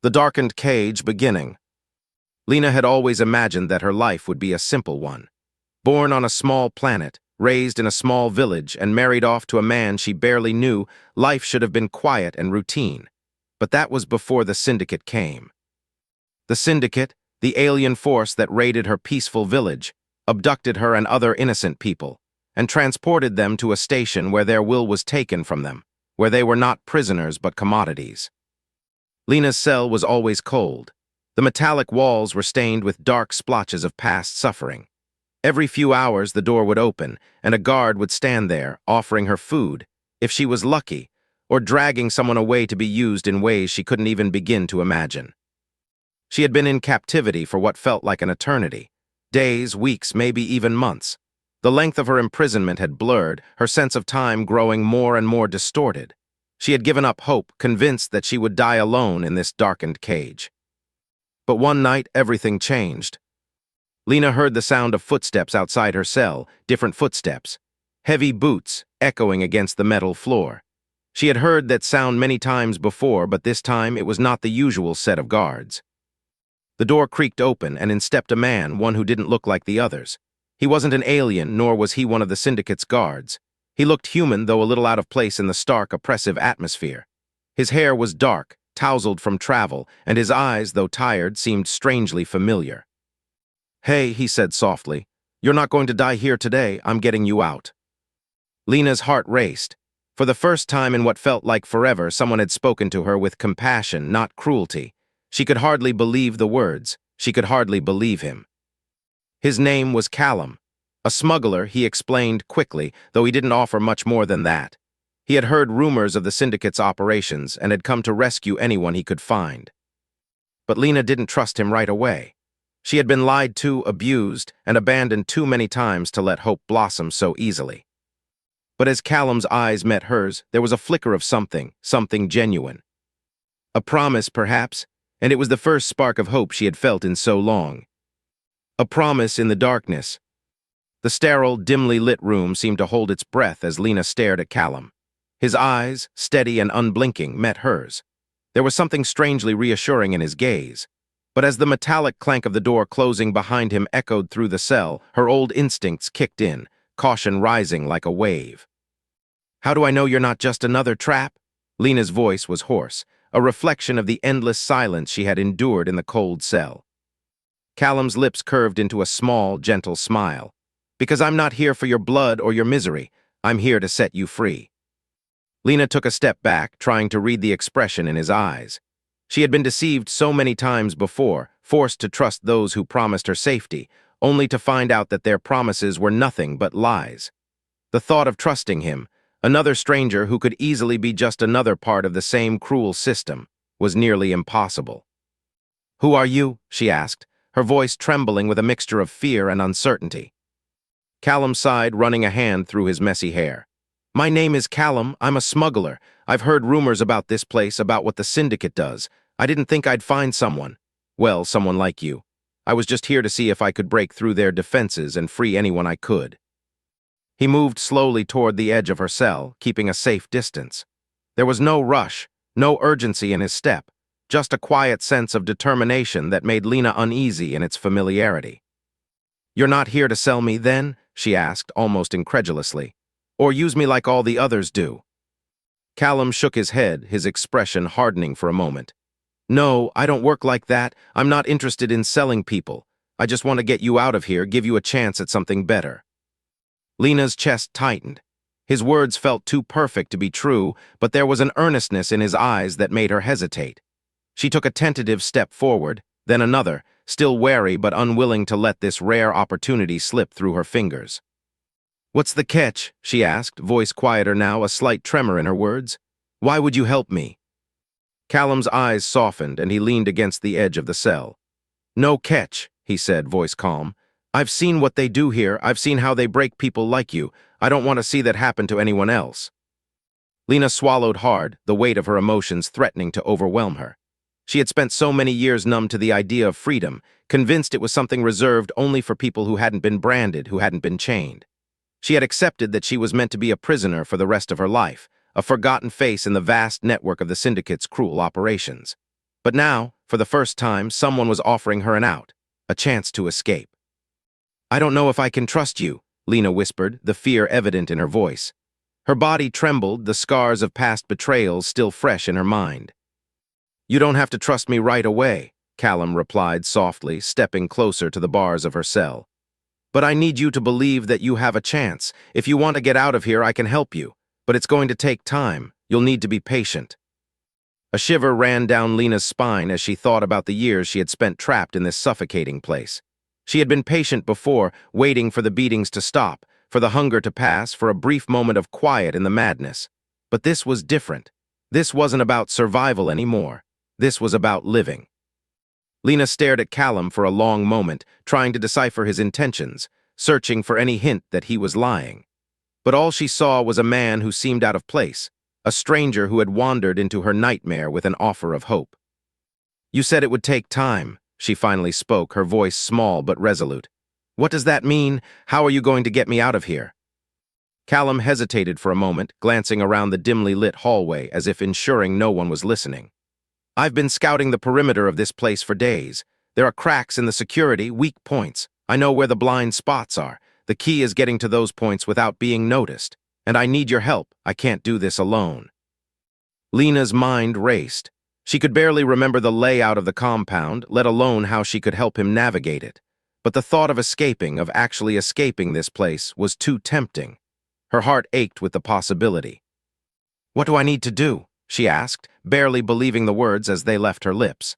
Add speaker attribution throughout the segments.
Speaker 1: The darkened cage beginning. Lena had always imagined that her life would be a simple one. Born on a small planet, raised in a small village, and married off to a man she barely knew, life should have been quiet and routine. But that was before the Syndicate came. The Syndicate, the alien force that raided her peaceful village, abducted her and other innocent people, and transported them to a station where their will was taken from them, where they were not prisoners but commodities. Lena's cell was always cold. The metallic walls were stained with dark splotches of past suffering. Every few hours the door would open, and a guard would stand there, offering her food, if she was lucky, or dragging someone away to be used in ways she couldn't even begin to imagine. She had been in captivity for what felt like an eternity. Days, weeks, maybe even months. The length of her imprisonment had blurred, her sense of time growing more and more distorted. She had given up hope, convinced that she would die alone in this darkened cage. But one night, everything changed. Lena heard the sound of footsteps outside her cell, different footsteps. Heavy boots, echoing against the metal floor. She had heard that sound many times before, but this time it was not the usual set of guards. The door creaked open, and in stepped a man, one who didn't look like the others. He wasn't an alien, nor was he one of the Syndicate's guards. He looked human, though a little out of place in the stark, oppressive atmosphere. His hair was dark, tousled from travel, and his eyes, though tired, seemed strangely familiar. "Hey," he said softly, "you're not going to die here today. I'm getting you out." Lena's heart raced. For the first time in what felt like forever, someone had spoken to her with compassion, not cruelty. She could hardly believe the words. She could hardly believe him. His name was Callum. A smuggler, he explained quickly, though he didn't offer much more than that. He had heard rumors of the Syndicate's operations and had come to rescue anyone he could find. But Lena didn't trust him right away. She had been lied to, abused, and abandoned too many times to let hope blossom so easily. But as Callum's eyes met hers, there was a flicker of something genuine. A promise, perhaps, and it was the first spark of hope she had felt in so long. A promise in the darkness. The sterile, dimly lit room seemed to hold its breath as Lena stared at Callum. His eyes, steady and unblinking, met hers. There was something strangely reassuring in his gaze. But as the metallic clank of the door closing behind him echoed through the cell, her old instincts kicked in, caution rising like a wave. "How do I know you're not just another trap?" Lena's voice was hoarse, a reflection of the endless silence she had endured in the cold cell. Callum's lips curved into a small, gentle smile. "Because I'm not here for your blood or your misery. I'm here to set you free." Lena took a step back, trying to read the expression in his eyes. She had been deceived so many times before, forced to trust those who promised her safety, only to find out that their promises were nothing but lies. The thought of trusting him, another stranger who could easily be just another part of the same cruel system, was nearly impossible. "Who are you?" she asked, her voice trembling with a mixture of fear and uncertainty. Callum sighed, running a hand through his messy hair. "My name is Callum. I'm a smuggler. I've heard rumors about this place, about what the Syndicate does. I didn't think I'd find someone. Well, someone like you. I was just here to see if I could break through their defenses and free anyone I could." He moved slowly toward the edge of her cell, keeping a safe distance. There was no rush, no urgency in his step, just a quiet sense of determination that made Lena uneasy in its familiarity. "You're not here to sell me, then?" she asked, almost incredulously. "Or use me like all the others do?" Callum shook his head, his expression hardening for a moment. "No, I don't work like that. I'm not interested in selling people. I just want to get you out of here, give you a chance at something better." Lena's chest tightened. His words felt too perfect to be true, but there was an earnestness in his eyes that made her hesitate. She took a tentative step forward, then another, still wary but unwilling to let this rare opportunity slip through her fingers. "What's the catch?" she asked, voice quieter now, a slight tremor in her words. "Why would you help me?" Callum's eyes softened, and he leaned against the edge of the cell. "No catch," he said, voice calm. "I've seen what they do here. I've seen how they break people like you. I don't want to see that happen to anyone else." Lena swallowed hard, the weight of her emotions threatening to overwhelm her. She had spent so many years numb to the idea of freedom, convinced it was something reserved only for people who hadn't been branded, who hadn't been chained. She had accepted that she was meant to be a prisoner for the rest of her life, a forgotten face in the vast network of the Syndicate's cruel operations. But now, for the first time, someone was offering her an out, a chance to escape. "I don't know if I can trust you," Lena whispered, the fear evident in her voice. Her body trembled, the scars of past betrayals still fresh in her mind. "You don't have to trust me right away," Callum replied softly, stepping closer to the bars of her cell. "But I need you to believe that you have a chance. If you want to get out of here, I can help you. But it's going to take time. You'll need to be patient." A shiver ran down Lena's spine as she thought about the years she had spent trapped in this suffocating place. She had been patient before, waiting for the beatings to stop, for the hunger to pass, for a brief moment of quiet in the madness. But this was different. This wasn't about survival anymore. This was about living. Lena stared at Callum for a long moment, trying to decipher his intentions, searching for any hint that he was lying. But all she saw was a man who seemed out of place, a stranger who had wandered into her nightmare with an offer of hope. "You said it would take time," she finally spoke, her voice small but resolute. "What does that mean? How are you going to get me out of here?" Callum hesitated for a moment, glancing around the dimly lit hallway as if ensuring no one was listening. "I've been scouting the perimeter of this place for days. There are cracks in the security, weak points. I know where the blind spots are. The key is getting to those points without being noticed. And I need your help. I can't do this alone." Lena's mind raced. She could barely remember the layout of the compound, let alone how she could help him navigate it. But the thought of actually escaping this place, was too tempting. Her heart ached with the possibility. "What do I need to do?" she asked, barely believing the words as they left her lips.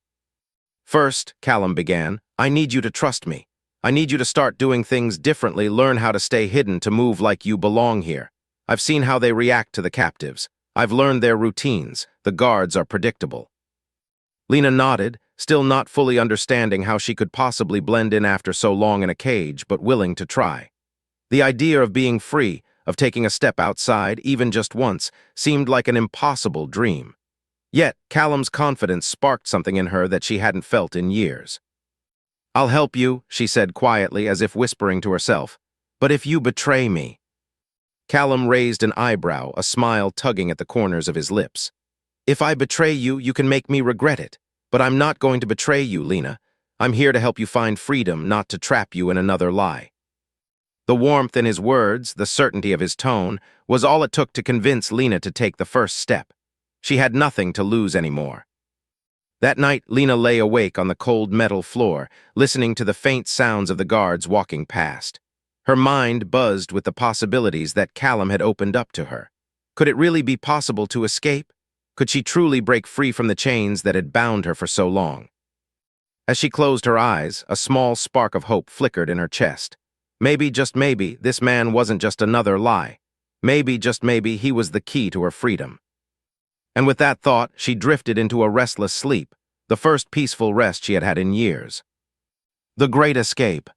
Speaker 1: "First," Callum began, "I need you to trust me. I need you to start doing things differently, learn how to stay hidden, to move like you belong here. I've seen how they react to the captives. I've learned their routines. The guards are predictable." Lena nodded, still not fully understanding how she could possibly blend in after so long in a cage, but willing to try. The idea of being free, of taking a step outside, even just once, seemed like an impossible dream. Yet, Callum's confidence sparked something in her that she hadn't felt in years. "I'll help you," she said quietly, as if whispering to herself. "But if you betray me—" Callum raised an eyebrow, a smile tugging at the corners of his lips. "If I betray you, you can make me regret it. But I'm not going to betray you, Lena. I'm here to help you find freedom, not to trap you in another lie." The warmth in his words, the certainty of his tone, was all it took to convince Lena to take the first step. She had nothing to lose anymore. That night, Lena lay awake on the cold metal floor, listening to the faint sounds of the guards walking past. Her mind buzzed with the possibilities that Callum had opened up to her. Could it really be possible to escape? Could she truly break free from the chains that had bound her for so long? As she closed her eyes, a small spark of hope flickered in her chest. Maybe, just maybe, this man wasn't just another lie. Maybe, just maybe, he was the key to her freedom. And with that thought, she drifted into a restless sleep, the first peaceful rest she had had in years. The Great Escape.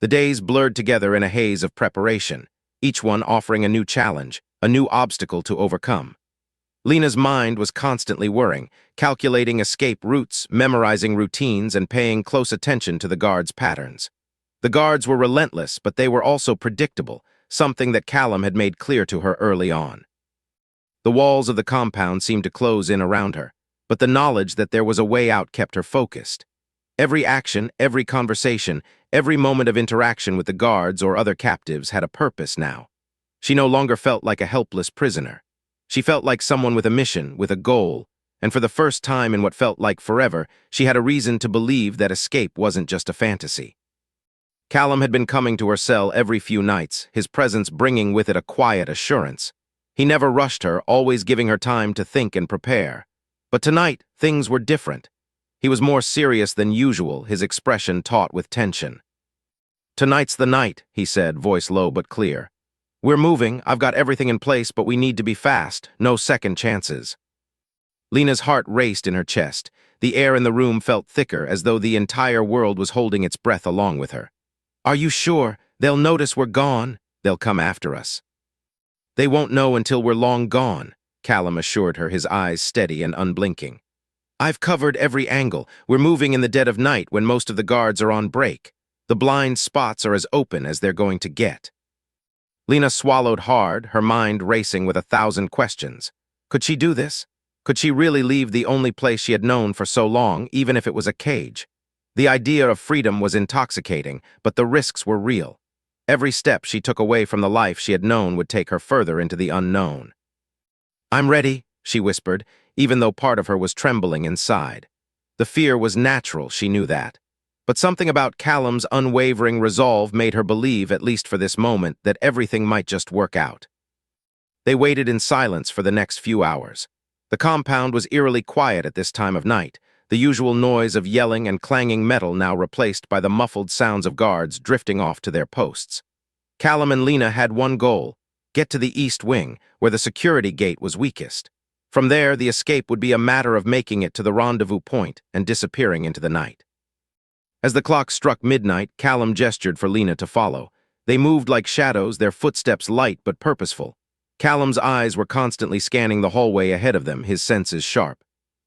Speaker 1: The days blurred together in a haze of preparation, each one offering a new challenge, a new obstacle to overcome. Lena's mind was constantly whirring, calculating escape routes, memorizing routines, and paying close attention to the guards' patterns. The guards were relentless, but they were also predictable, something that Callum had made clear to her early on. The walls of the compound seemed to close in around her, but the knowledge that there was a way out kept her focused. Every action, every conversation, every moment of interaction with the guards or other captives had a purpose now. She no longer felt like a helpless prisoner. She felt like someone with a mission, with a goal, and for the first time in what felt like forever, she had a reason to believe that escape wasn't just a fantasy. Callum had been coming to her cell every few nights, his presence bringing with it a quiet assurance. He never rushed her, always giving her time to think and prepare. But tonight, things were different. He was more serious than usual, his expression taut with tension. "Tonight's the night," he said, voice low but clear. "We're moving, I've got everything in place, but we need to be fast, no second chances." Lena's heart raced in her chest. The air in the room felt thicker, as though the entire world was holding its breath along with her. "Are you sure? They'll notice we're gone. They'll come after us." "They won't know until we're long gone," Callum assured her, his eyes steady and unblinking. "I've covered every angle. We're moving in the dead of night when most of the guards are on break. The blind spots are as open as they're going to get." Lena swallowed hard, her mind racing with 1,000 questions. Could she do this? Could she really leave the only place she had known for so long, even if it was a cage? The idea of freedom was intoxicating, but the risks were real. Every step she took away from the life she had known would take her further into the unknown. "I'm ready," she whispered, even though part of her was trembling inside. The fear was natural, she knew that. But something about Callum's unwavering resolve made her believe, at least for this moment, that everything might just work out. They waited in silence for the next few hours. The compound was eerily quiet at this time of night, the usual noise of yelling and clanging metal now replaced by the muffled sounds of guards drifting off to their posts. Callum and Lena had one goal: get to the east wing, where the security gate was weakest. From there, the escape would be a matter of making it to the rendezvous point and disappearing into the night. As the clock struck midnight, Callum gestured for Lena to follow. They moved like shadows, their footsteps light but purposeful. Callum's eyes were constantly scanning the hallway ahead of them, his senses sharp.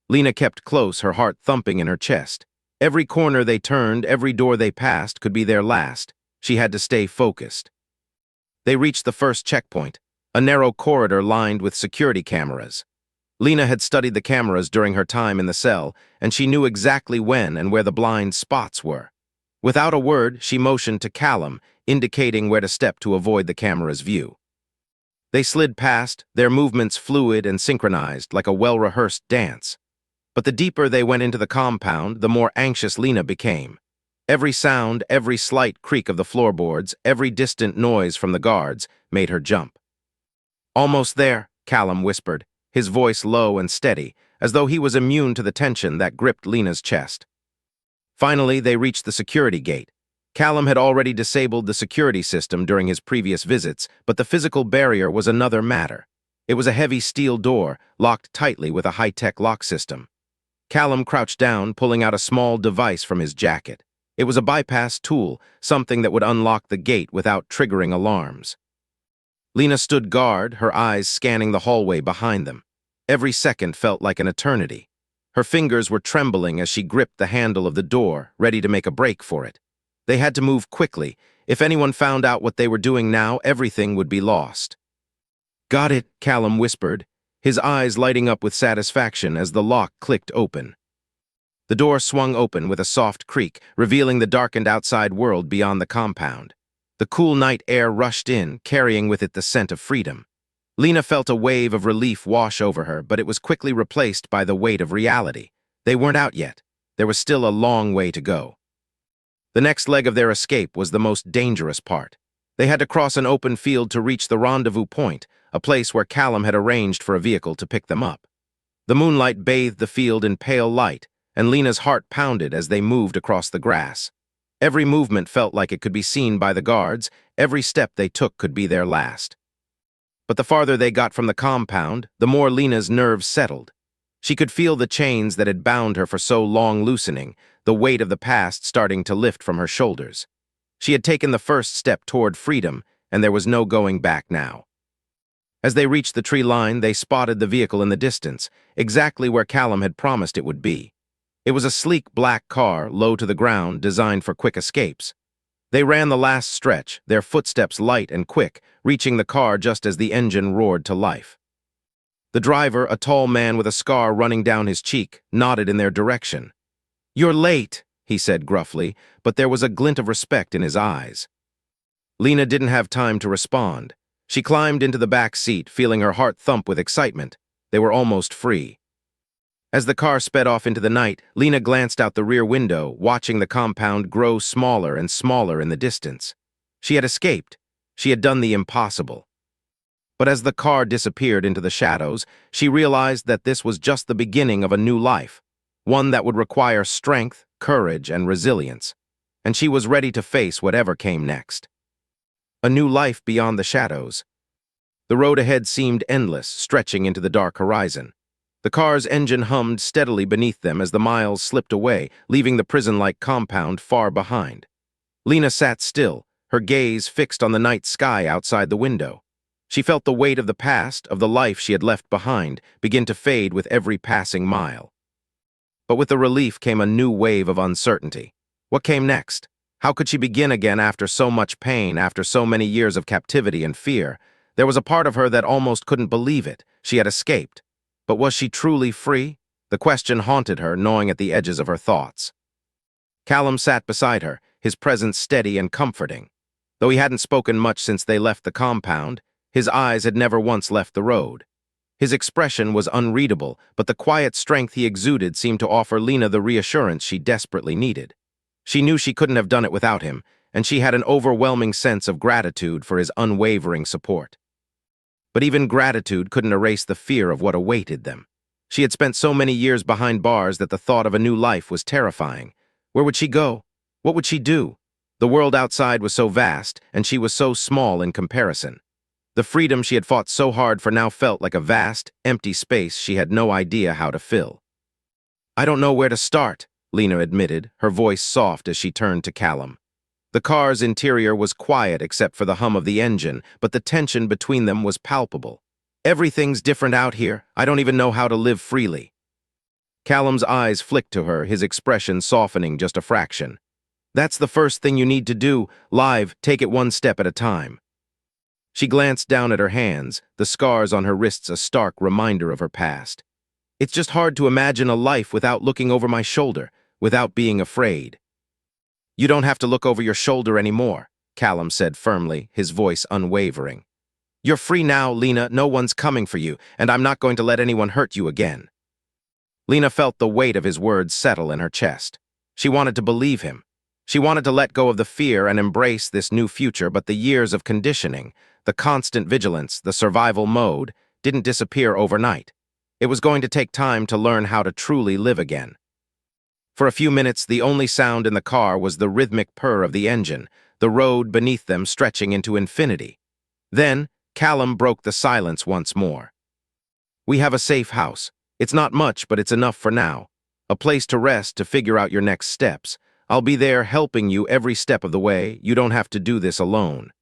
Speaker 1: Lena kept close, her heart thumping in her chest. Every corner they turned, every door they passed, could be their last. She had to stay focused. They reached the first checkpoint, a narrow corridor lined with security cameras. Lena had studied the cameras during her time in the cell, and she knew exactly when and where the blind spots were. Without a word, she motioned to Callum, indicating where to step to avoid the camera's view. They slid past, their movements fluid and synchronized, like a well-rehearsed dance. But the deeper they went into the compound, the more anxious Lena became. Every sound, every slight creak of the floorboards, every distant noise from the guards made her jump. "Almost there," Callum whispered, his voice low and steady, as though he was immune to the tension that gripped Lena's chest. Finally, they reached the security gate. Callum had already disabled the security system during his previous visits, but the physical barrier was another matter. It was a heavy steel door, locked tightly with a high-tech lock system. Callum crouched down, pulling out a small device from his jacket. It was a bypass tool, something that would unlock the gate without triggering alarms. Lena stood guard, her eyes scanning the hallway behind them. Every second felt like an eternity. Her fingers were trembling as she gripped the handle of the door, ready to make a break for it. They had to move quickly. If anyone found out what they were doing now, everything would be lost. "Got it," Callum whispered, his eyes lighting up with satisfaction as the lock clicked open. The door swung open with a soft creak, revealing the darkened outside world beyond the compound. The cool night air rushed in, carrying with it the scent of freedom. Lena felt a wave of relief wash over her, but it was quickly replaced by the weight of reality. They weren't out yet. There was still a long way to go. The next leg of their escape was the most dangerous part. They had to cross an open field to reach the rendezvous point, a place where Callum had arranged for a vehicle to pick them up. The moonlight bathed the field in pale light, and Lena's heart pounded as they moved across the grass. Every movement felt like it could be seen by the guards, every step they took could be their last. But the farther they got from the compound, the more Lena's nerves settled. She could feel the chains that had bound her for so long loosening, the weight of the past starting to lift from her shoulders. She had taken the first step toward freedom, and there was no going back now. As they reached the tree line, they spotted the vehicle in the distance, exactly where Callum had promised it would be. It was a sleek black car, low to the ground, designed for quick escapes. They ran the last stretch, their footsteps light and quick, reaching the car just as the engine roared to life. The driver, a tall man with a scar running down his cheek, nodded in their direction. "You're late," he said gruffly, but there was a glint of respect in his eyes. Lena didn't have time to respond. She climbed into the back seat, feeling her heart thump with excitement. They were almost free. As the car sped off into the night, Lena glanced out the rear window, watching the compound grow smaller and smaller in the distance. She had escaped. She had done the impossible. But as the car disappeared into the shadows, she realized that this was just the beginning of a new life, one that would require strength, courage, and resilience. And she was ready to face whatever came next. A new life beyond the shadows. The road ahead seemed endless, stretching into the dark horizon. The car's engine hummed steadily beneath them as the miles slipped away, leaving the prison-like compound far behind. Lena sat still, her gaze fixed on the night sky outside the window. She felt the weight of the past, of the life she had left behind, begin to fade with every passing mile. But with the relief came a new wave of uncertainty. What came next? How could she begin again after so much pain, after so many years of captivity and fear? There was a part of her that almost couldn't believe it. She had escaped. But was she truly free? The question haunted her, gnawing at the edges of her thoughts. Callum sat beside her, his presence steady and comforting. Though he hadn't spoken much since they left the compound, his eyes had never once left the road. His expression was unreadable, but the quiet strength he exuded seemed to offer Lena the reassurance she desperately needed. She knew she couldn't have done it without him, and she had an overwhelming sense of gratitude for his unwavering support. But even gratitude couldn't erase the fear of what awaited them. She had spent so many years behind bars that the thought of a new life was terrifying. Where would she go? What would she do? The world outside was so vast, and she was so small in comparison. The freedom she had fought so hard for now felt like a vast, empty space she had no idea how to fill. "I don't know where to start," Lena admitted, her voice soft as she turned to Callum. The car's interior was quiet except for the hum of the engine, but the tension between them was palpable. "Everything's different out here. I don't even know how to live freely." Callum's eyes flicked to her, his expression softening just a fraction. "That's the first thing you need to do. Take it one step at a time." She glanced down at her hands, the scars on her wrists a stark reminder of her past. "It's just hard to imagine a life without looking over my shoulder, without being afraid." "You don't have to look over your shoulder anymore," Callum said firmly, his voice unwavering. "You're free now, Lena. No one's coming for you, and I'm not going to let anyone hurt you again." Lena felt the weight of his words settle in her chest. She wanted to believe him. She wanted to let go of the fear and embrace this new future, but the years of conditioning, the constant vigilance, the survival mode, didn't disappear overnight. It was going to take time to learn how to truly live again. For a few minutes, the only sound in the car was the rhythmic purr of the engine, the road beneath them stretching into infinity. Then, Callum broke the silence once more. "We have a safe house. It's not much, but it's enough for now. A place to rest, to figure out your next steps. I'll be there helping you every step of the way. You don't have to do this alone."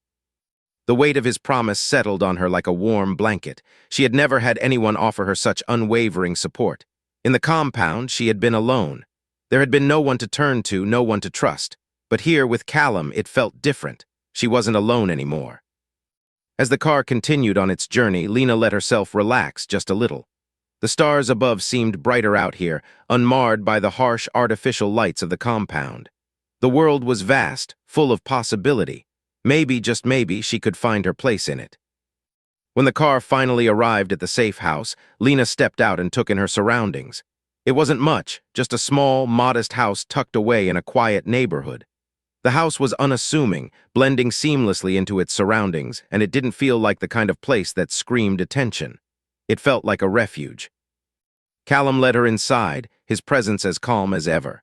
Speaker 1: The weight of his promise settled on her like a warm blanket. She had never had anyone offer her such unwavering support. In the compound, she had been alone. There had been no one to turn to, no one to trust. But here, with Callum, it felt different. She wasn't alone anymore. As the car continued on its journey, Lena let herself relax just a little. The stars above seemed brighter out here, unmarred by the harsh, artificial lights of the compound. The world was vast, full of possibility. Maybe, just maybe, she could find her place in it. When the car finally arrived at the safe house, Lena stepped out and took in her surroundings. It wasn't much, just a small, modest house tucked away in a quiet neighborhood. The house was unassuming, blending seamlessly into its surroundings, and it didn't feel like the kind of place that screamed attention. It felt like a refuge. Callum led her inside, his presence as calm as ever.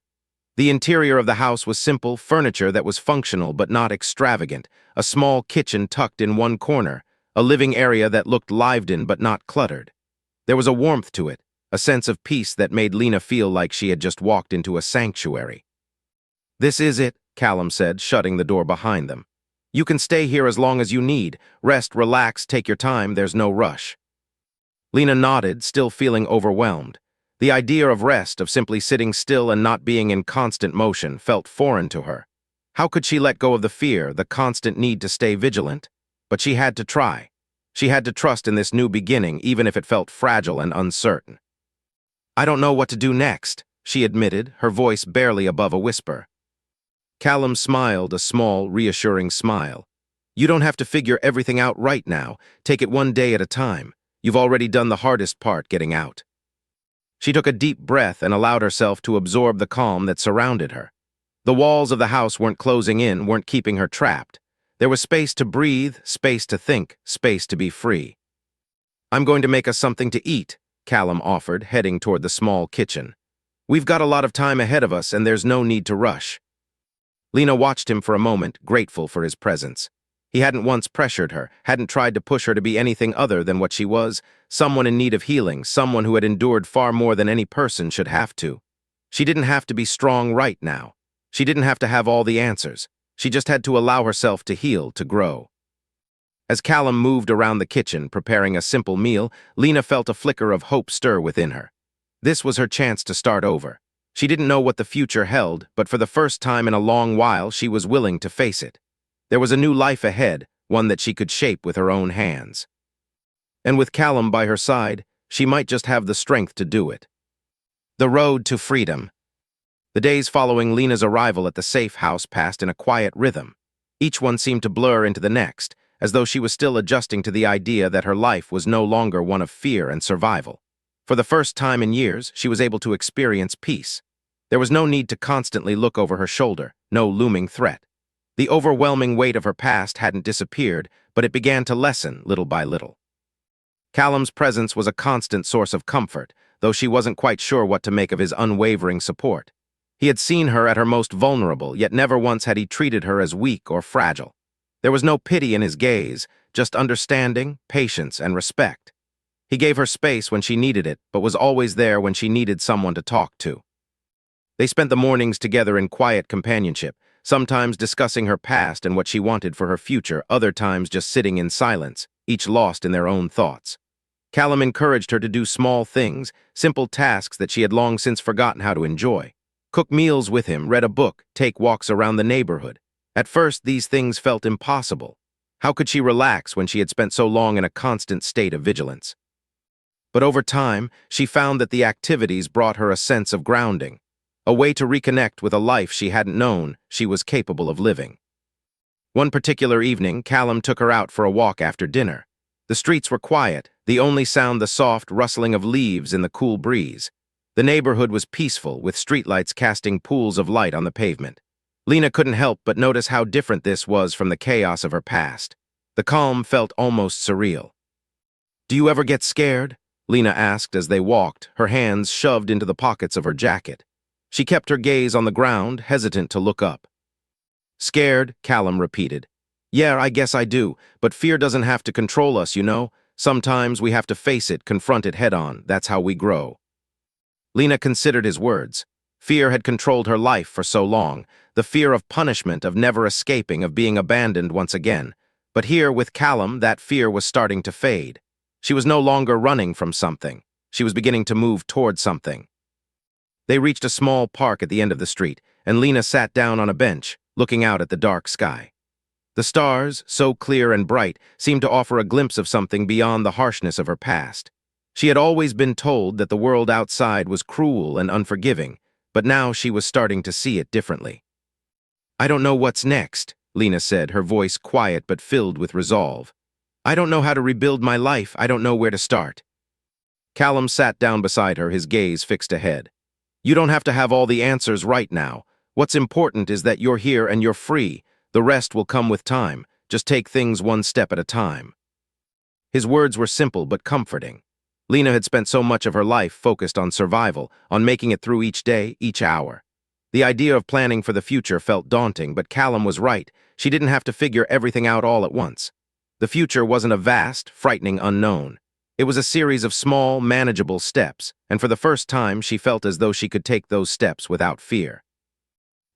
Speaker 1: The interior of the house was simple, furniture that was functional but not extravagant, a small kitchen tucked in one corner, a living area that looked lived in but not cluttered. There was a warmth to it, a sense of peace that made Lena feel like she had just walked into a sanctuary. "This is it," Callum said, shutting the door behind them. "You can stay here as long as you need. Rest, relax, take your time, there's no rush." Lena nodded, still feeling overwhelmed. The idea of rest, of simply sitting still and not being in constant motion, felt foreign to her. How could she let go of the fear, the constant need to stay vigilant? But she had to try. She had to trust in this new beginning, even if it felt fragile and uncertain. "I don't know what to do next," she admitted, her voice barely above a whisper. Callum smiled, a small, reassuring smile. "You don't have to figure everything out right now. Take it one day at a time. You've already done the hardest part, getting out." She took a deep breath and allowed herself to absorb the calm that surrounded her. The walls of the house weren't closing in, weren't keeping her trapped. There was space to breathe, space to think, space to be free. "I'm going to make us something to eat," Callum offered, heading toward the small kitchen. "We've got a lot of time ahead of us, and there's no need to rush." Lena watched him for a moment, grateful for his presence. He hadn't once pressured her, hadn't tried to push her to be anything other than what she was, someone in need of healing, someone who had endured far more than any person should have to. She didn't have to be strong right now. She didn't have to have all the answers. She just had to allow herself to heal, to grow. As Callum moved around the kitchen, preparing a simple meal, Lena felt a flicker of hope stir within her. This was her chance to start over. She didn't know what the future held, but for the first time in a long while, she was willing to face it. There was a new life ahead, one that she could shape with her own hands. And with Callum by her side, She might just have the strength to do it. The road to freedom. The days following Lena's arrival at the safe house passed in a quiet rhythm. Each one seemed to blur into the next, as though she was still adjusting to the idea that her life was no longer one of fear and survival. For the first time in years, she was able to experience peace. There was no need to constantly look over her shoulder, no looming threat. The overwhelming weight of her past hadn't disappeared, but it began to lessen little by little. Callum's presence was a constant source of comfort, though she wasn't quite sure what to make of his unwavering support. He had seen her at her most vulnerable, yet never once had he treated her as weak or fragile. There was no pity in his gaze, just understanding, patience, and respect. He gave her space when she needed it, but was always there when she needed someone to talk to. They spent the mornings together in quiet companionship, sometimes discussing her past and what she wanted for her future, other times just sitting in silence, each lost in their own thoughts. Callum encouraged her to do small things, simple tasks that she had long since forgotten how to enjoy. Cook meals with him, read a book, take walks around the neighborhood. At first, these things felt impossible. How could she relax when she had spent so long in a constant state of vigilance? But over time, she found that the activities brought her a sense of grounding, a way to reconnect with a life she hadn't known she was capable of living. One particular evening, Callum took her out for a walk after dinner. The streets were quiet, the only sound the soft rustling of leaves in the cool breeze. The neighborhood was peaceful, with streetlights casting pools of light on the pavement. Lena couldn't help but notice how different this was from the chaos of her past. The calm felt almost surreal. "Do you ever get scared?" Lena asked as they walked, her hands shoved into the pockets of her jacket. She kept her gaze on the ground, hesitant to look up. "Scared," Callum repeated. "Yeah, I guess I do, but fear doesn't have to control us, you know? Sometimes we have to face it, confront it head-on. That's how we grow." Lena considered his words. Fear had controlled her life for so long, the fear of punishment, of never escaping, of being abandoned once again. But here, with Callum, that fear was starting to fade. She was no longer running from something. She was beginning to move toward something. They reached a small park at the end of the street, and Lena sat down on a bench, looking out at the dark sky. The stars, so clear and bright, seemed to offer a glimpse of something beyond the harshness of her past. She had always been told that the world outside was cruel and unforgiving, but now she was starting to see it differently. "I don't know what's next," Lena said, her voice quiet but filled with resolve. "I don't know how to rebuild my life. I don't know where to start." Callum sat down beside her, his gaze fixed ahead. "You don't have to have all the answers right now. What's important is that you're here and you're free. The rest will come with time. Just take things one step at a time." His words were simple but comforting. Lena had spent so much of her life focused on survival, on making it through each day, each hour. The idea of planning for the future felt daunting, but Callum was right. She didn't have to figure everything out all at once. The future wasn't a vast, frightening unknown. It was a series of small, manageable steps, and for the first time she felt as though she could take those steps without fear.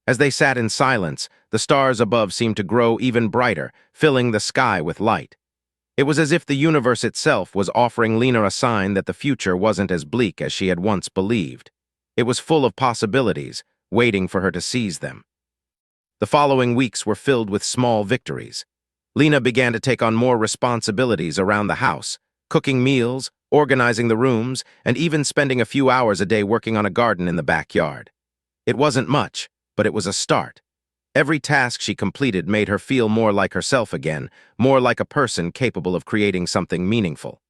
Speaker 1: As they sat in silence, the stars above seemed to grow even brighter, filling the sky with light. It was as if the universe itself was offering Lena a sign that the future wasn't as bleak as she had once believed. It was full of possibilities, waiting for her to seize them. The following weeks were filled with small victories. Lena began to take on more responsibilities around the house, cooking meals, organizing the rooms, and even spending a few hours a day working on a garden in the backyard. It wasn't much, but it was a start. Every task she completed made her feel more like herself again, more like a person capable of creating something meaningful.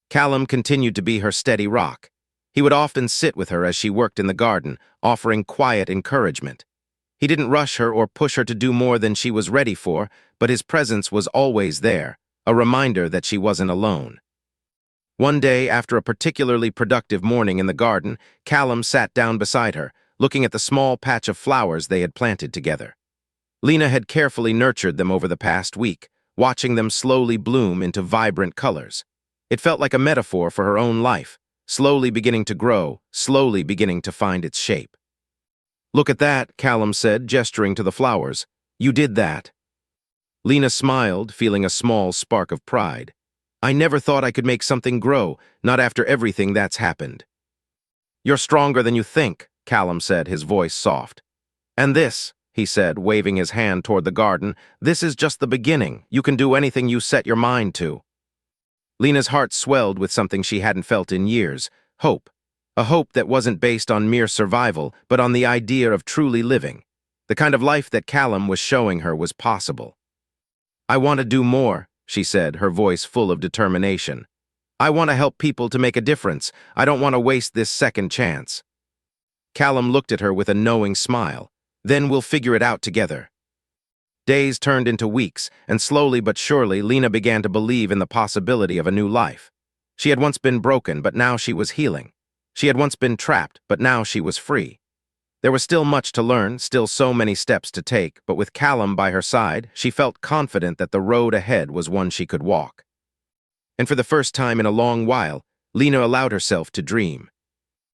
Speaker 1: Callum continued to be her steady rock. He would often sit with her as she worked in the garden, offering quiet encouragement. He didn't rush her or push her to do more than she was ready for, but his presence was always there, a reminder that she wasn't alone. One day, after a particularly productive morning in the garden, Callum sat down beside her, looking at the small patch of flowers they had planted together. Lena had carefully nurtured them over the past week, watching them slowly bloom into vibrant colors. It felt like a metaphor for her own life, slowly beginning to grow, slowly beginning to find its shape. "Look at that," Callum said, gesturing to the flowers. "You did that." Lena smiled, feeling a small spark of pride. "I never thought I could make something grow, not after everything that's happened." "You're stronger than you think," Callum said, his voice soft. "And this," he said, waving his hand toward the garden, "this is just the beginning. You can do anything you set your mind to." Lena's heart swelled with something she hadn't felt in years: hope. A hope that wasn't based on mere survival, but on the idea of truly living. The kind of life that Callum was showing her was possible. "I want to do more," she said, her voice full of determination. "I want to help people to make a difference. I don't want to waste this second chance." Callum looked at her with a knowing smile. "Then we'll figure it out together." Days turned into weeks, and slowly but surely Lena began to believe in the possibility of a new life. She had once been broken, but now she was healing. She had once been trapped, but now she was free. There was still much to learn, still so many steps to take, but with Callum by her side, she felt confident that the road ahead was one she could walk. And for the first time in a long while, Lena allowed herself to dream.